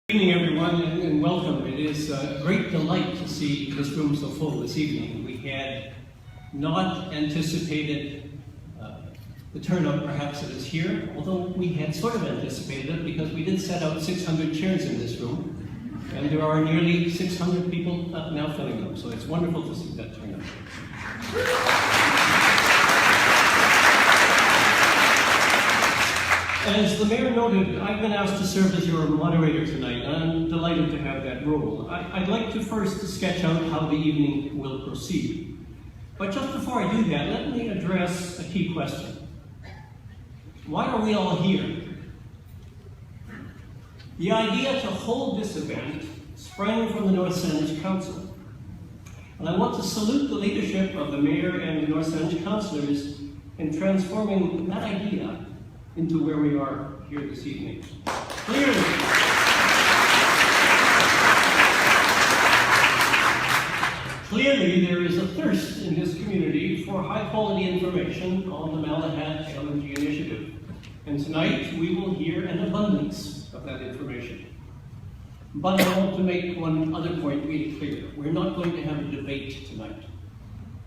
Good evening, everyone, and welcome. It is a great delight to see this room so full this evening. We had not anticipated the turnout perhaps that is here, although we had sort of anticipated it because we did set out 600 chairs in this room, and there are nearly 600 people now filling them, so it's wonderful to see that turnout. As the mayor noted, I've been asked to serve as your moderator tonight, and I'm delighted to have that role. I'd like to first sketch out how the evening will proceed. But just before I do that, let me address a key question. Why are we all here? The idea to hold this event sprang from the North Sandwich Council. And I want to salute the leadership of the mayor and the North Sandwich councillors in transforming that idea into where we are here this evening. Clearly there is a thirst in this community for high-quality information on the Malahat LNG initiative. And tonight we will hear an abundance of that information. But I want to make one other point really clear. We're not going to have a debate tonight.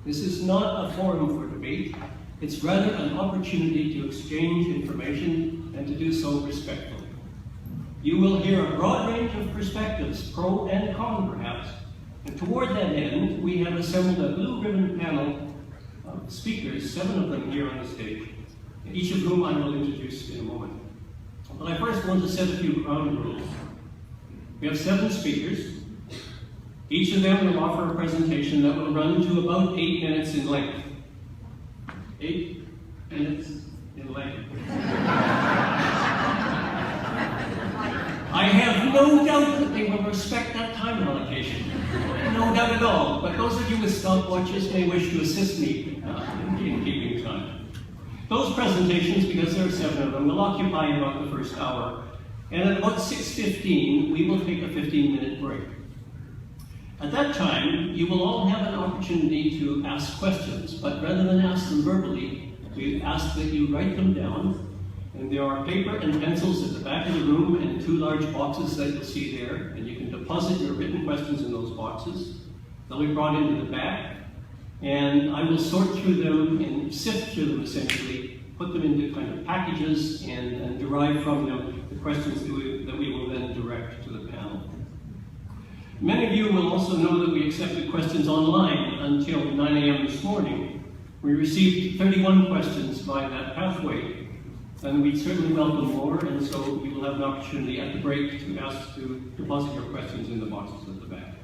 This is not a forum for debate. It's rather an opportunity to exchange information and to do so respectfully. You will hear a broad range of perspectives, pro and con perhaps, and toward that end, we have assembled a blue ribbon panel of speakers, 7 of them here on the stage, each of whom I will introduce in a moment. But I first want to set a few ground rules. We have 7 speakers. Each of them will offer a presentation that will run to about 8 minutes in length. 8 minutes in length. I have no doubt that they will respect that time allocation. No doubt at all. But those of you with stopwatches may wish to assist me in keeping time. Those presentations, because there are 7 of them, will occupy about the first hour. And at about 6:15, we will take a 15-minute break. At that time, you will all have an opportunity to ask questions, but rather than ask them verbally, we ask that you write them down. And there are paper and pencils at the back of the room and 2 large boxes that you'll see there, and you can deposit your written questions in those boxes. They'll be brought into the back, and I will sort through them and sift through them essentially, put them into kind of packages, and derive from them the questions that we will then direct to the panel. Many of you will also know that we accepted questions online until 9 a.m. this morning. We received 31 questions by that pathway, and we certainly welcome more, and so you will have an opportunity at the break to deposit your questions in the boxes at the back.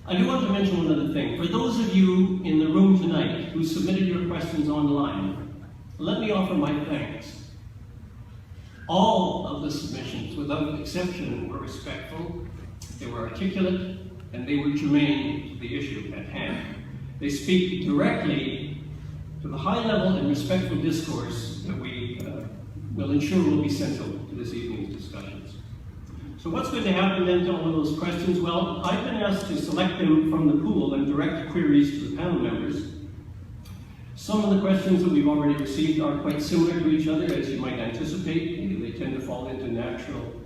I do want to mention one other thing. For those of you in the room tonight who submitted your questions online, let me offer my thanks. All of the submissions, without exception, were respectful. They were articulate, and they were germane to the issue at hand. They speak directly to the high level and respectful discourse that we will ensure will be central to this evening's discussions. So what's going to happen then to all of those questions? Well, I've been asked to select them from the pool and direct queries to the panel members. Some of the questions that we've already received are quite similar to each other, as you might anticipate. They tend to fall into natural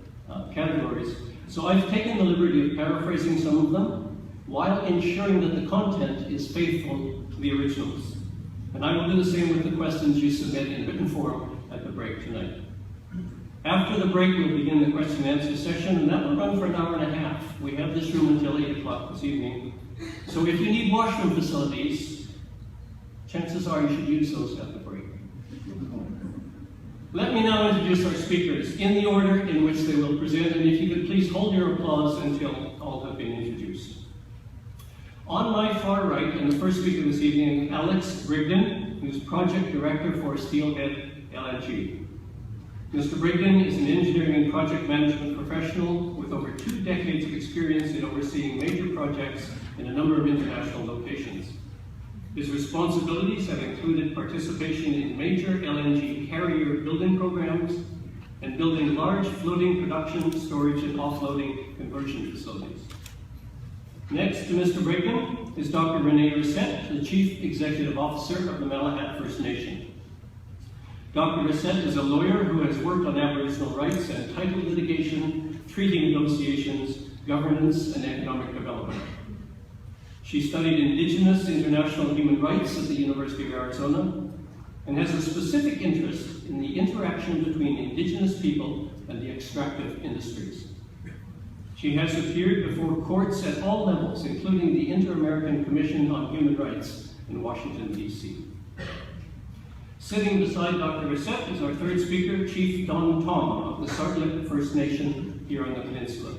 categories. So I've taken the liberty of paraphrasing some of them while ensuring that the content is faithful to the originals. And I will do the same with the questions you submit in written form at the break tonight. After the break, we'll begin the question and answer session, and that will run for an hour and a half. We have this room until 8 o'clock this evening. So if you need washroom facilities, chances are you should use those at the break. Let me now introduce our speakers in the order in which they will present, and if you could please hold your applause until all have been introduced. On my far right, and the first speaker this evening, Alex Brigden, who's Project Director for Steelhead LNG. Mr. Brigden is an engineering and project management professional with over 2 decades of experience in overseeing major projects in a number of international locations. His responsibilities have included participation in major LNG carrier building programs and building large floating production, storage, and offloading conversion facilities. Next to Mr. Brigden is Dr. Renee Reset, the Chief Executive Officer of the Malahat First Nation. Dr. Reset is a lawyer who has worked on Aboriginal rights and title litigation treaty negotiations, governance, and economic development. She studied Indigenous international human rights at the University of Arizona and has a specific interest in the interaction between Indigenous people and the extractive industries. She has appeared before courts at all levels, including the Inter-American Commission on Human Rights in Washington, D.C. Sitting beside Dr. Reset is our third speaker, Chief Don Tom of the Sartlip First Nation here on the peninsula.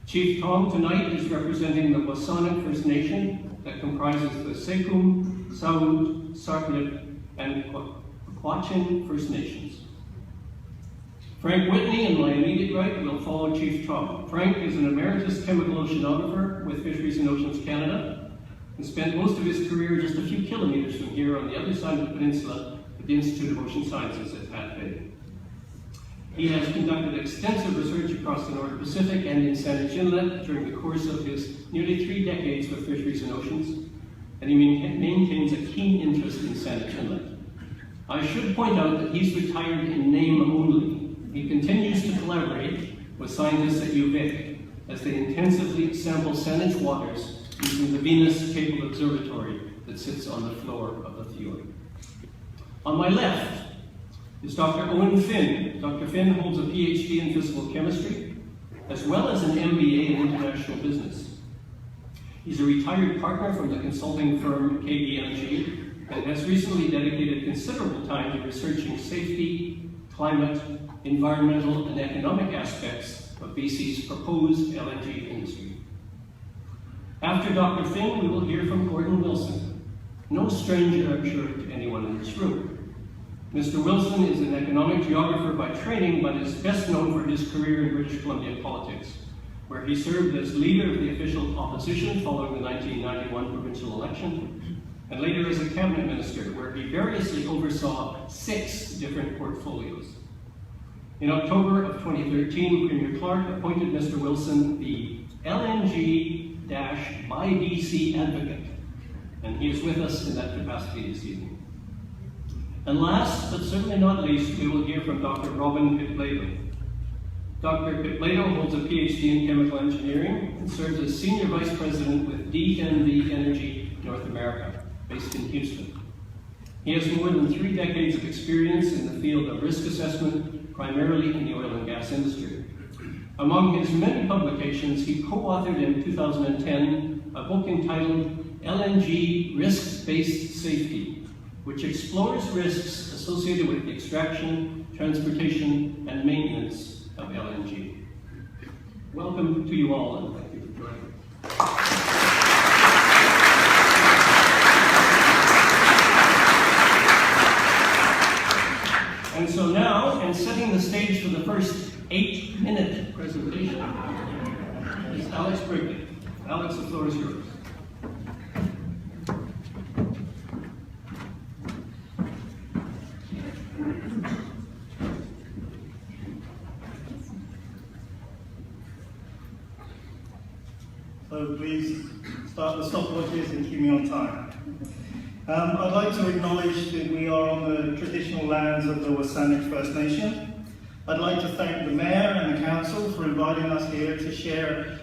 Chief Tom tonight is representing the Wasanic First Nation that comprises the Sekum, Saud, Sartlip, and Quachin First Nations. Frank Whitney and my immediate right will follow Chief Tom. Frank is an emeritus chemical oceanographer with Fisheries and Oceans Canada and spent most of his career just a few kilometers from here on the other side of the peninsula at the Institute of Ocean Sciences at Pat Bay. He has conducted extensive research across the North Pacific and in Saanich Inlet during the course of his nearly 3 decades with Fisheries and Oceans, and he maintains a keen interest in Saanich Inlet. I should point out that he's retired in name only. He continues to collaborate with scientists at UVic as they intensively sample Saanich waters using the Venus Cable Observatory that sits on the floor of the fjord. On my left is Dr. Owen Finn. Dr. Finn holds a PhD in physical chemistry, as well as an MBA in international business. He's a retired partner from the consulting firm KPMG and has recently dedicated considerable time to researching safety, climate, environmental, and economic aspects of BC's proposed LNG industry. After Dr. Finn, we will hear from Gordon Wilson, no stranger, I'm sure, to anyone in this room. Mr. Wilson is an economic geographer by training, but is best known for his career in British Columbia politics, where he served as leader of the official opposition following the 1991 provincial election, and later as a cabinet minister, where he variously oversaw 6 different portfolios. In October of 2013, Premier Clark appointed Mr. Wilson the LNG-by BC advocate, and he is with us in that capacity this evening. And last, but certainly not least, we will hear from Dr. Robin Pitblado. Dr. Pitblado holds a PhD in chemical engineering and serves as Senior Vice President with DNV Energy North America, based in Houston. He has more than 3 decades of experience in the field of risk assessment, primarily in the oil and gas industry. Among his many publications, he co-authored in 2010 a book entitled LNG Risk-Based Safety, which explores risks associated with the extraction, transportation, and maintenance of LNG. Welcome to you all, and thank you for joining me. And so now, and setting the stage for the first 8-minute presentation, is Alex Brigley. Alex, the floor is yours. So please start the stopwatches and keep me on time. I'd like to acknowledge that we are on the traditional lands of the Wasanic First Nation. I'd like to thank the Mayor and the Council for inviting us here to share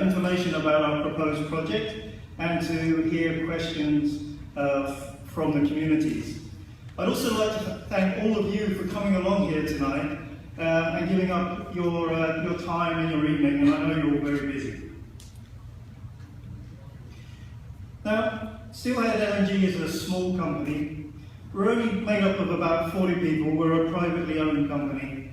information about our proposed project and to hear questions from the communities. I'd also like to thank all of you for coming along here tonight and giving up your time and your evening, and I know you're all very busy. Now, Steelhead LNG is a small company. We're only made up of about 40 people. We're a privately owned company.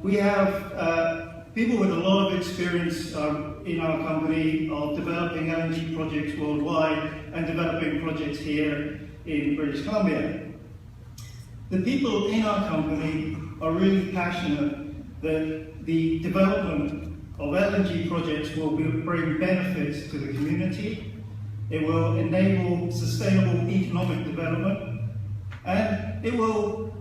We have people with a lot of experience in our company of developing LNG projects worldwide and developing projects here in British Columbia. The people in our company are really passionate that the development of LNG projects will bring benefits to the community. It will enable sustainable economic development, and it will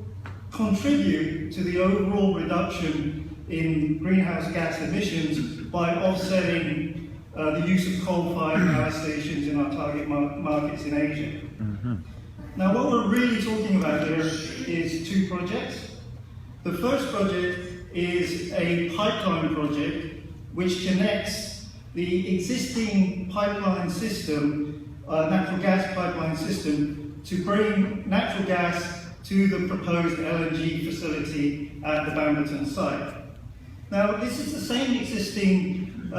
contribute to the overall reduction in greenhouse gas emissions by offsetting the use of coal-fired power stations in our target markets in Asia. Now, what we're really talking about here is 2 projects. The first project is a pipeline project which connects the existing pipeline system, natural gas pipeline system, to bring natural gas to the proposed LNG facility at the Bamberton site. Now, this is the same existing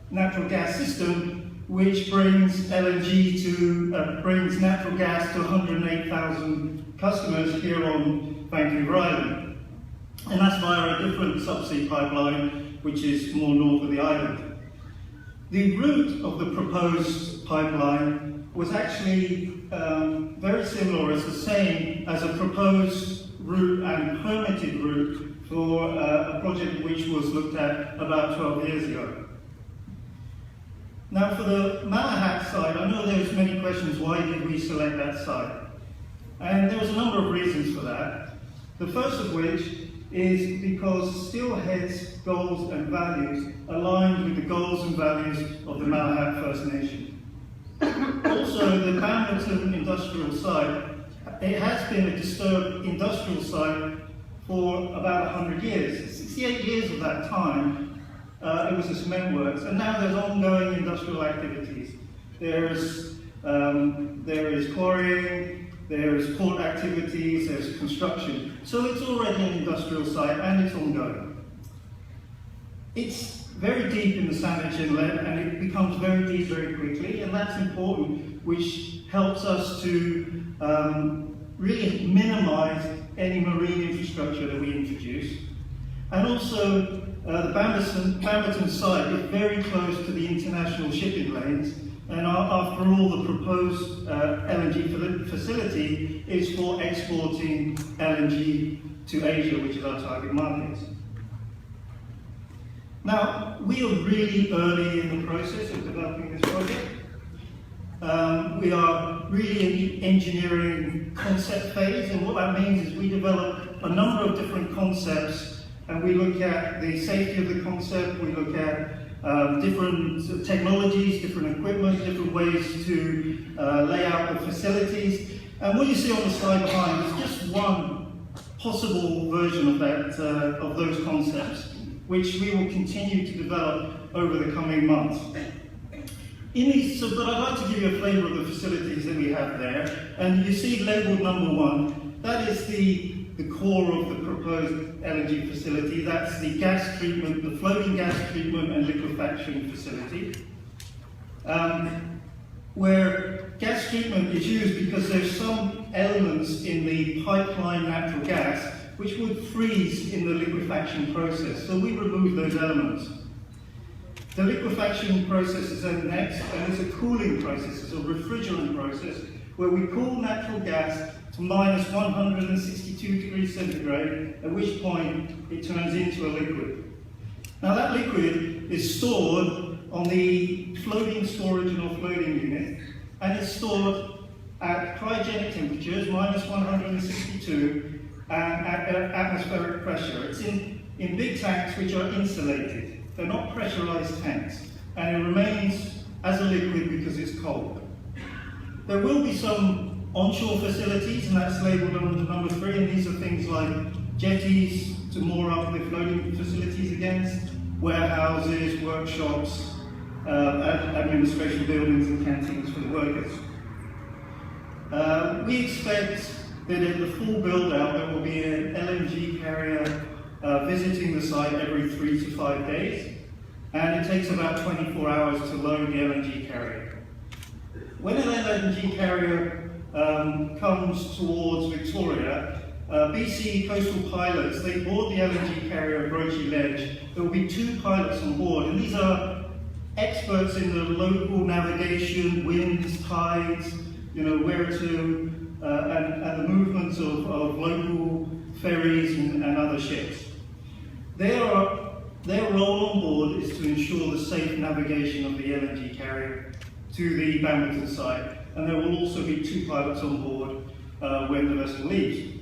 natural gas system which brings brings natural gas to 108,000 customers here on Vancouver Island. And that's via a different subsea pipeline, which is more north of the island. The route of the proposed pipeline was actually very similar, as the same as a proposed route and permitted route for a project which was looked at about 12 years ago. Now, for the Malahat site, I know there's many questions, why did we select that site? And there was a number of reasons for that. The first of which is because Steelhead's goals and values aligned with the goals and values of the Malahat First Nation. Also, the Bamberton industrial site, it has been a disturbed industrial site for about 100 years. 68 years of that time, it was a cement works, and now there's ongoing industrial activities. There is quarrying, there is port activities, there's construction. So it's already an industrial site and it's ongoing. It's very deep in the Sandwich Inlet and it becomes very deep very quickly, and that's important, which helps us to really minimize any marine infrastructure that we introduce. And also, the Bamberton site is very close to the international shipping lanes, and after all, the proposed LNG facility is for exporting LNG to Asia, which is our target market. Now, we are really early in the process of developing this project. We are really in the engineering concept phase, and what that means is we develop a number of different concepts, and we look at the safety of the concept, we look at different technologies, different equipment, different ways to lay out the facilities. And what you see on the slide behind is just one possible version of that, of those concepts, which we will continue to develop over the coming months. But I'd like to give you a flavour of the facilities that we have there. And you see labelled number 1, that is the core of the proposed LNG facility. That's the gas treatment, the floating gas treatment and liquefaction facility, where gas treatment is used because there's some elements in the pipeline natural gas which would freeze in the liquefaction process. So we remove those elements. The liquefaction process is then next, and it's a cooling process, it's a refrigerant process, where we cool natural gas to minus 162 degrees centigrade, at which point it turns into a liquid. Now that liquid is stored on the floating storage and offloading unit, and it's stored at cryogenic temperatures, minus 162, and at atmospheric pressure. It's in big tanks which are insulated. They're not pressurized tanks, and it remains as a liquid because it's cold. There will be some onshore facilities, and that's labelled under number 3, and these are things like jetties to moor up the floating facilities against, warehouses, workshops, administration buildings and canteens for the workers. We expect that at the full build-out there will be an LNG carrier visiting the site every 3 to 5 days, and it takes about 24 hours to load the LNG carrier. When an LNG carrier comes towards Victoria, BC coastal pilots, they board the LNG carrier at Broachy Ledge. There will be 2 pilots on board, and these are experts in the local navigation, winds, tides, where to, and the movements of local ferries and other ships. Their role on board is to ensure the safe navigation of the LNG carrier to the Bamberton site, and there will also be 2 pilots on board when the vessel leaves.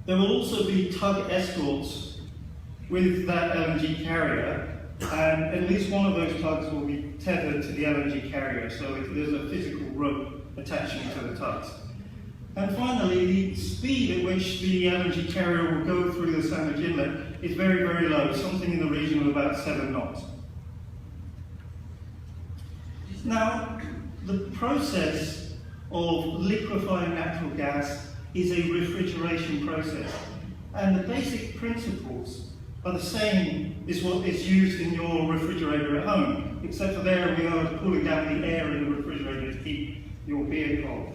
There will also be tug escorts with that LNG carrier, and at least one of those tugs will be tethered to the LNG carrier, so there's a physical rope attaching to the tugs. And finally, the speed at which the LNG carrier will go through the Sandwich Inlet is very, very low, something in the region of about 7 knots. Now, the process of liquefying natural gas is a refrigeration process. And the basic principles are the same as what is used in your refrigerator at home, except for there we are cooling down the air in the refrigerator to keep your beer cold.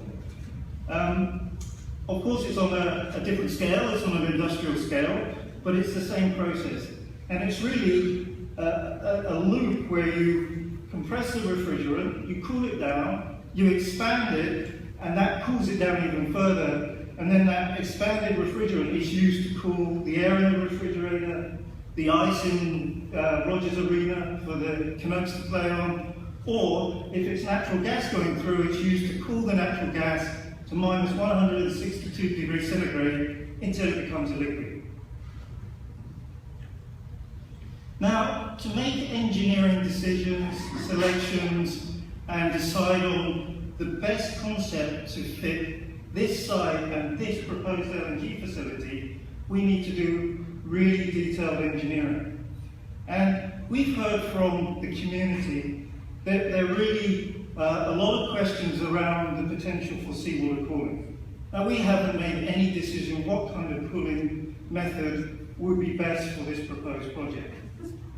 Of course, it's on a different scale, it's on an industrial scale, but it's the same process. And it's really a loop where you compress the refrigerant, you cool it down, you expand it, and that cools it down even further. And then that expanded refrigerant is used to cool the air in the refrigerator, the ice in Roger's arena for the Canucks to play on, or if it's natural gas going through, it's used to cool the natural gas to minus 162 degrees centigrade until it becomes a liquid. Now, to make engineering decisions, selections, and decide on the best concept to fit this site and this proposed LNG facility, we need to do really detailed engineering. And we've heard from the community that there are really a lot of questions around the potential for seawater cooling. Now, we haven't made any decision what kind of cooling method would be best for this proposed project.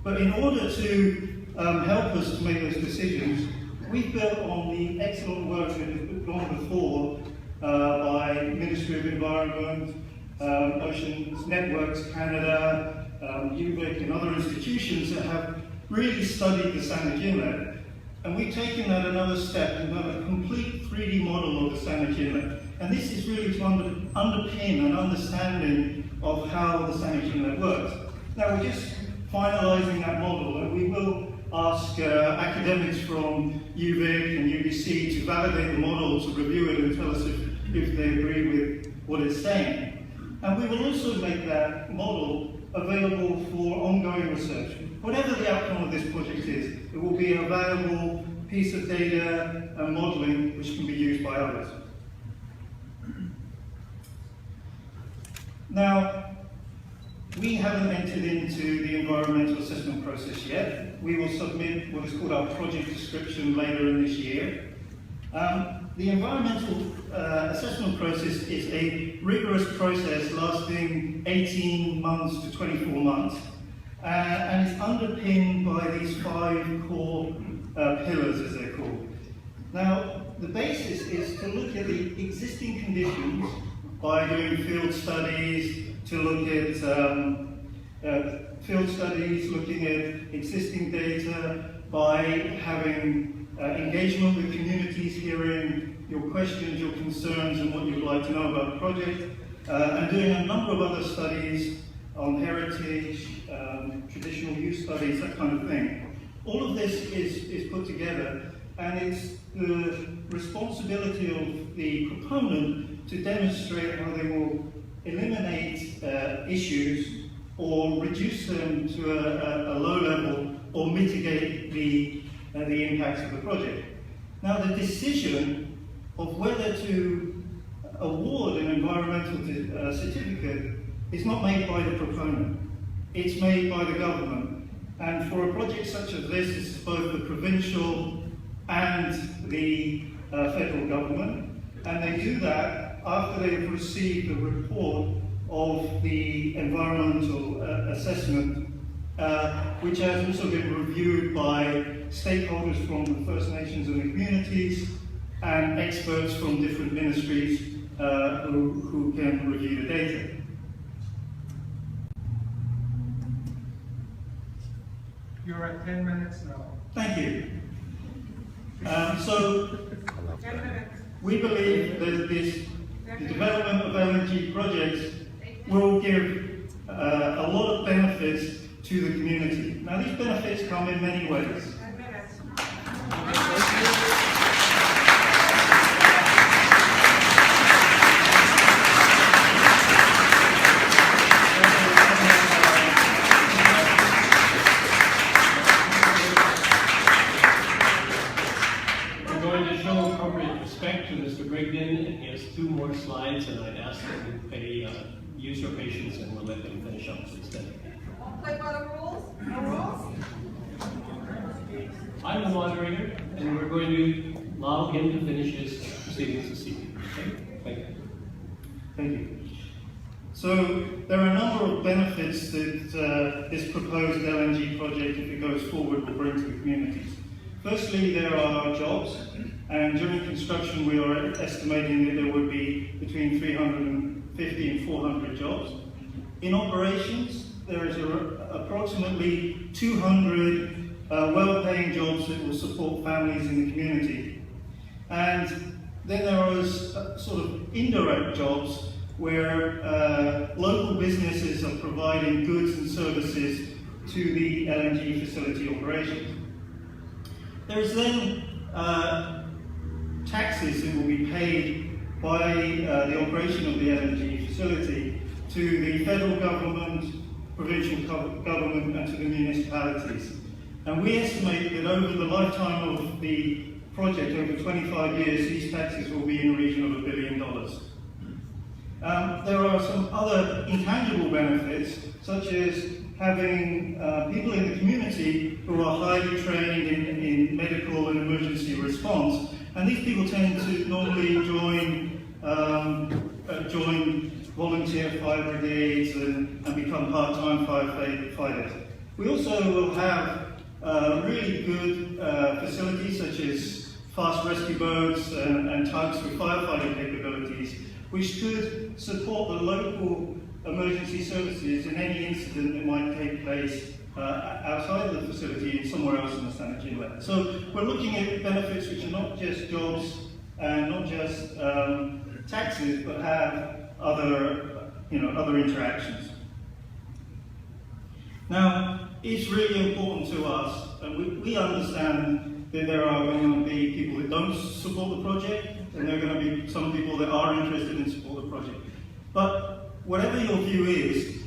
But in order to help us to make those decisions, we've built on the excellent work that has gone before by Ministry of Environment, Oceans Networks Canada, UVic and other institutions that have really studied the Sandwich Inlet. And we've taken that another step and done a complete 3D model of the Sandwich Inlet. And this is really to underpin an understanding of how the Sandwich Inlet works. Now, we're just finalising that model, and we will ask academics from UVic and UBC to validate the model, to review it and tell us if they agree with what it's saying. And we will also make that model available for ongoing research. Whatever the outcome of this project is, it will be a valuable piece of data and modelling which can be used by others. Now, we haven't entered into the environmental assessment process yet. We will submit what is called our project description later in this year. The environmental assessment process is a rigorous process lasting 18 months to 24 months. And it's underpinned by these 5 core pillars, as they're called. Now, the basis is to look at the existing conditions by doing field studies, to look at field studies, looking at existing data, by having engagement with communities, hearing your questions, your concerns, and what you'd like to know about the project, and doing a number of other studies on heritage, traditional use studies, that kind of thing. All of this is put together, and it's the responsibility of the proponent to demonstrate how they will eliminate issues or reduce them to a low level or mitigate the impacts of the project. Now, the decision of whether to award an environmental certificate is not made by the proponent, it's made by the government. And for a project such as this, it's both the provincial and the federal government, and they do that after they have received a report of the environmental assessment, which has also been reviewed by stakeholders from the First Nations and the communities, and experts from different ministries who can review the data. You're at 10 minutes now. Thank you. So, we believe that the development of LNG projects will give a lot of benefits to the community. Now, these benefits come in many ways. We're going to show appropriate respect to Mr. Brigden, and he has 2 more slides. use your patience and we'll let them finish up instead. Play by the rules? No rules? I'm the moderator, and we're going to allow him to finish his proceedings this evening. Okay? Thank you. Thank you. So there are a number of benefits that this proposed LNG project, if it goes forward, will bring to the communities. Firstly, there are jobs, and during construction we are estimating that there would be between 350 and 400 jobs. In operations, there is approximately 200 well-paying jobs that will support families in the community. And then there are sort of indirect jobs where local businesses are providing goods and services to the LNG facility operations. There's then taxes that will be paid by the operation of the LNG facility to the federal government, provincial government, and to the municipalities. And we estimate that over the lifetime of the project, over 25 years, these taxes will be in the region of $1 billion. There are some other intangible benefits, such as having people in the community who are highly trained in medical and emergency response, and these people tend to normally join volunteer fire brigades and become part-time firefighters. We also will have really good facilities such as fast rescue boats and tugs with firefighting capabilities, which could support the local emergency services in any incident that might take place outside of the facility and somewhere else in the Saanich Inlet. So we're looking at benefits which are not just jobs and not just taxes, but have other interactions. Now, it's really important to us, and we understand that there are going to be people that don't support the project, and there are going to be some people that are interested in support the project. But whatever your view is,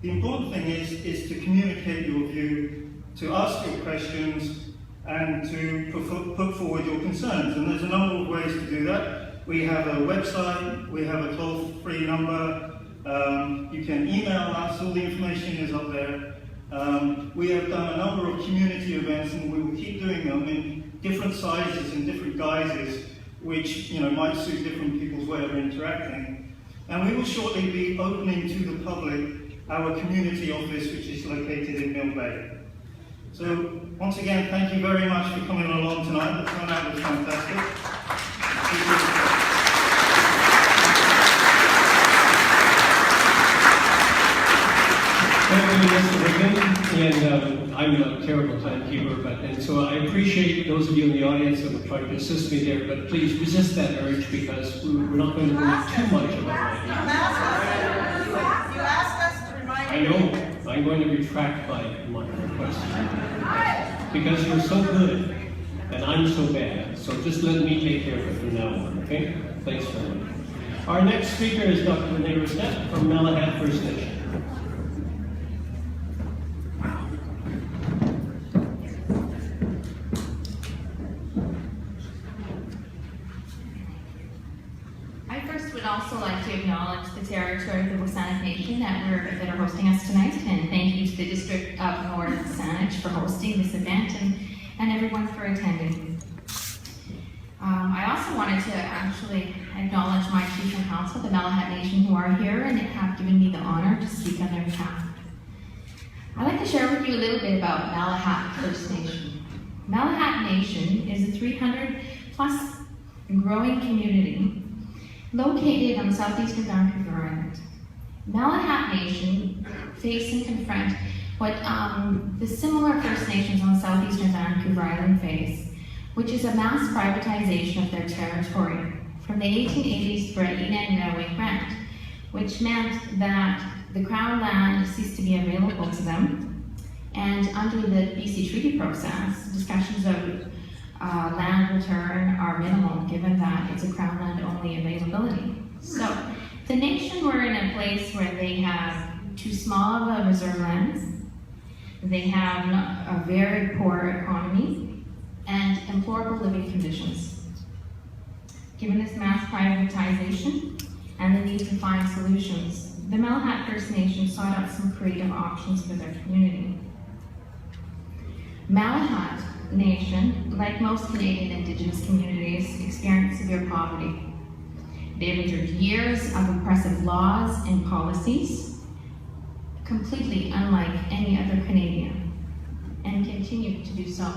the important thing is to communicate your view, to ask your questions, and to put forward your concerns. And there's a number of ways to do that. We have a website, we have a toll-free number, you can email us, all the information is up there. We have done a number of community events, and we will keep doing them in different sizes and different guises, which might suit different people's way of interacting. And we will shortly be opening to the public our community office, which is located in Mill Bay. So once again, thank you very much for coming along tonight. The turnout was fantastic. Thank you, Mr. Wiggin, and I'm a terrible timekeeper, and so I appreciate those of you in the audience that were trying to assist me there, but please resist that urge because we're not going to worry too much about it. You asked us to remind I know. I'm going to retract my request because you're so good and I'm so bad. So just let me take care of it from now on, okay? Thanks very much. Our next speaker is Dr. Renee Rosette from Malahat First Nation. Would also like to acknowledge the territory of the Saanich Nation that are hosting us tonight, and thank you to the District of North Saanich for hosting this event and everyone for attending. I also wanted to actually acknowledge my chief and council, the Malahat Nation, who are here and have given me the honor to speak on their behalf. I'd like to share with you a little bit about Malahat First Nation. Malahat Nation is a 300+ growing community located on southeastern Vancouver Island. Malahat Nation face and confront what the similar First Nations on southeastern Vancouver Island face, which is a mass privatization of their territory from the 1880s for an Inland Railway grant, which meant that the Crown land ceased to be available to them, and under the BC Treaty process, discussions of land return are minimal, given that it's a Crown land only availability. So the nation were in a place where they have too small of a reserve lands, they have a very poor economy, and deplorable living conditions. Given this mass privatization and the need to find solutions, the Malahat First Nation sought out some creative options for their community. Malahat Nation, like most Canadian Indigenous communities, experienced severe poverty. They've endured years of oppressive laws and policies, completely unlike any other Canadian, and continue to do so.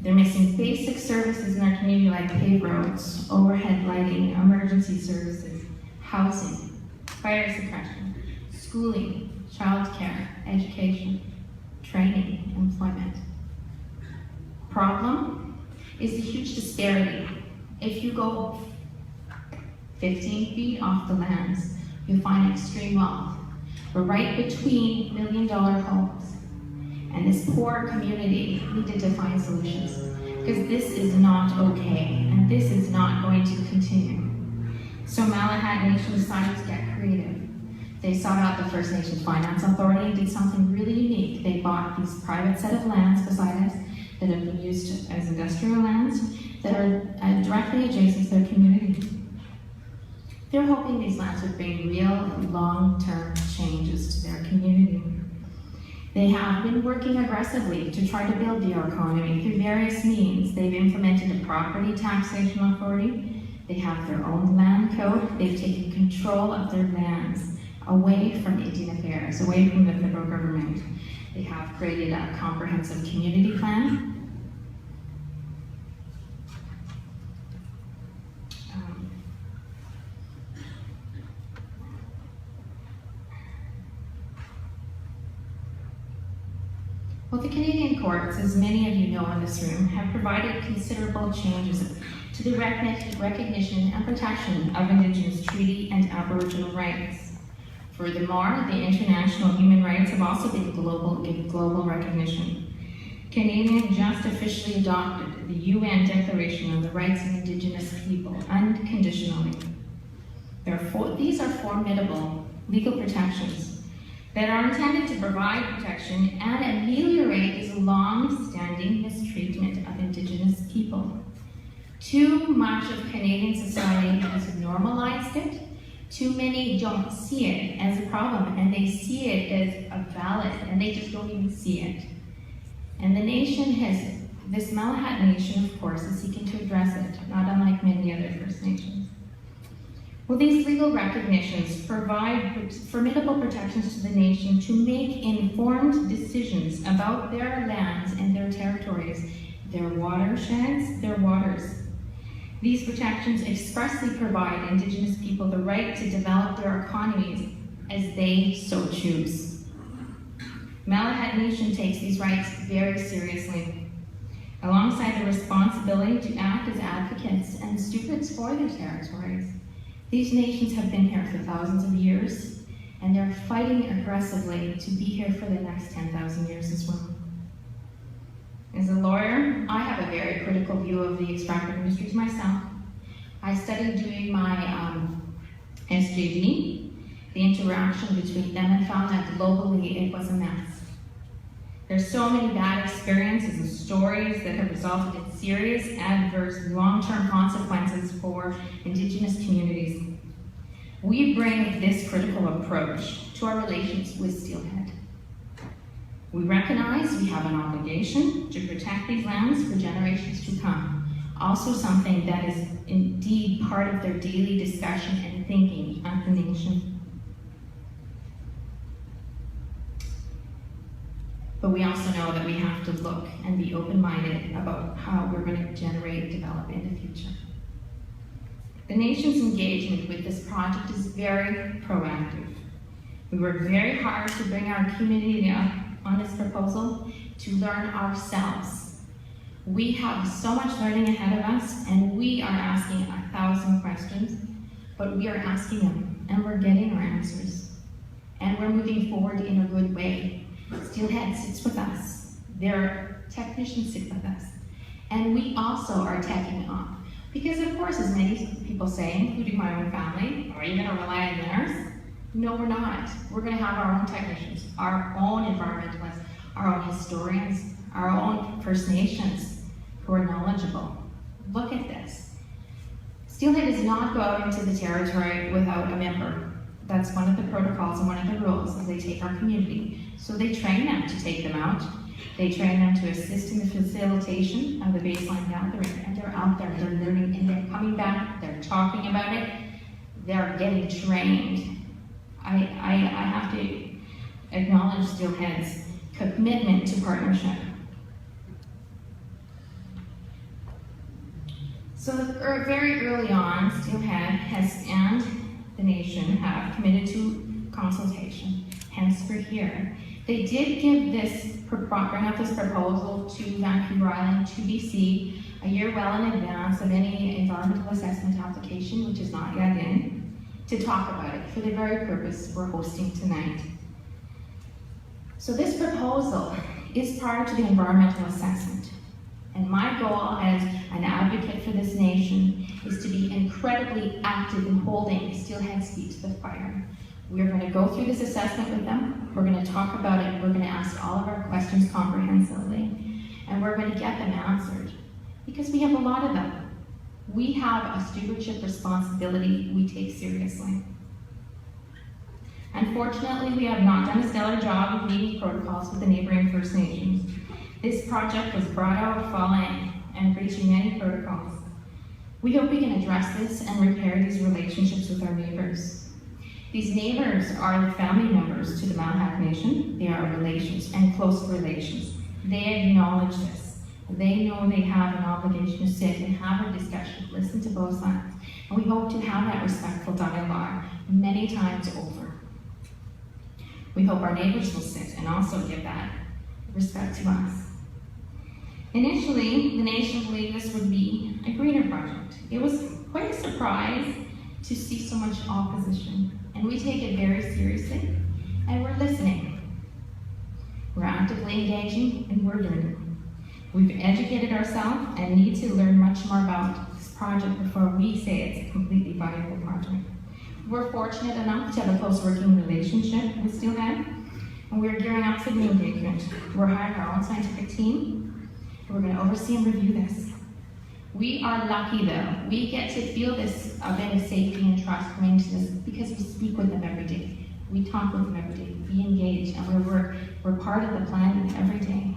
They're missing basic services in our community like paved roads, overhead lighting, emergency services, housing, fire suppression, schooling, childcare, education, training, employment. Problem is the huge disparity. If you go 15 feet off the lands, you'll find extreme wealth. We're right between million-dollar homes. And this poor community needed to find solutions because this is not okay and this is not going to continue. So Malahat Nation decided to get creative. They sought out the First Nations Finance Authority and did something really unique. They bought these private set of lands beside us that have been used as industrial lands that are directly adjacent to their community. They're hoping these lands would bring real long-term changes to their community. They have been working aggressively to try to build their economy through various means. They've implemented a property taxation authority. They have their own land code. They've taken control of their lands away from Indian Affairs, away from the federal government. They have created a comprehensive community plan. Well, the Canadian courts, as many of you know in this room, have provided considerable changes to the recognition and protection of Indigenous treaty and Aboriginal rights. Furthermore, the international human rights have also been given global recognition. Canada just officially adopted the UN Declaration on the Rights of Indigenous People unconditionally. These are formidable legal protections that are intended to provide protection and ameliorate this long-standing mistreatment of Indigenous people. Too much of Canadian society has normalized it. Too many don't see it as a problem, and they see it as a valid, and they just don't even see it. And the nation this Malahat Nation, of course, is seeking to address it, not unlike many other First Nations. Well, these legal recognitions provide formidable protections to the nation to make informed decisions about their lands and their territories, their watersheds, their waters. These protections expressly provide Indigenous people the right to develop their economies as they so choose. Malahat Nation takes these rights very seriously, alongside the responsibility to act as advocates and stewards for their territories. These nations have been here for thousands of years, and they're fighting aggressively to be here for the next 10,000 years as well. As a lawyer, I have a very critical view of the extractive industries myself. I studied doing my SJD, the interaction between them, and found that globally it was a mess. There's so many bad experiences and stories that have resulted in serious, adverse, long-term consequences for Indigenous communities. We bring this critical approach to our relations with steelhead. We recognize we have an obligation to protect these lands for generations to come. Also something that is indeed part of their daily discussion and thinking of the nation. But we also know that we have to look and be open-minded about how we're going to generate and develop in the future. The nation's engagement with this project is very proactive. We work very hard to bring our community up on this proposal to learn ourselves. We have so much learning ahead of us, and we are asking 1,000 questions, but we are asking them, and we're getting our answers. And we're moving forward in a good way. Steelhead sits with us. Their technicians sit with us. And we also are teching up. Because of course, as many people say, including my own family, are you gonna rely on theirs? No, we're not. We're gonna have our own technicians, our own environmentalists, our own historians, our own First Nations who are knowledgeable. Look at this. Steelhead does not go out into the territory without a member. That's one of the protocols and one of the rules is they take our community. So they train them to take them out. They train them to assist in the facilitation of the baseline gathering. And they're out there, they're learning, and they're coming back, they're talking about it, they're getting trained. I have to acknowledge Steelhead's commitment to partnership. So very early on, Steelhead and the nation have committed to consultation, hence we're here. They did give bring up this proposal to Vancouver Island, to BC, a year well in advance of any environmental assessment application, which is not yet in, to talk about it for the very purpose we're hosting tonight. So this proposal is prior to the environmental assessment. And my goal as an advocate for this nation is to be incredibly active in holding Steelhead's feet to the fire. We're going to go through this assessment with them. We're going to talk about it. We're going to ask all of our questions comprehensively. And we're going to get them answered. Because we have a lot of them. We have a stewardship responsibility we take seriously. Unfortunately, we have not done a stellar job of meeting protocols with the neighboring First Nations. This project was brought out following and breaching many protocols. We hope we can address this and repair these relationships with our neighbors. These neighbors are family members to the Malhak Nation. They are relations and close relations. They acknowledge this. They know they have an obligation to sit and have a discussion, listen to both sides. And we hope to have that respectful dialogue many times over. We hope our neighbors will sit and also give that respect to us. Initially, the nation believed this would be a greener project. It was quite a surprise to see so much opposition, and we take it very seriously, and we're listening. We're actively engaging, and we're learning. We've educated ourselves and need to learn much more about this project before we say it's a completely viable project. We're fortunate enough to have a close working relationship with Steelhead, and we're gearing up for the engagement. We're hiring our own scientific team. We're going to oversee and review this. We are lucky though. We get to feel this a bit of safety and trust coming to this because we speak with them every day. We talk with them every day. We engage, and we're part of the planning every day.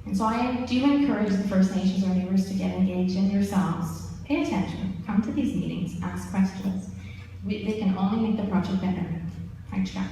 And so I do encourage the First Nations, our neighbors, to get engaged in yourselves. Pay attention. Come to these meetings. Ask questions. They can only make the project better. I check.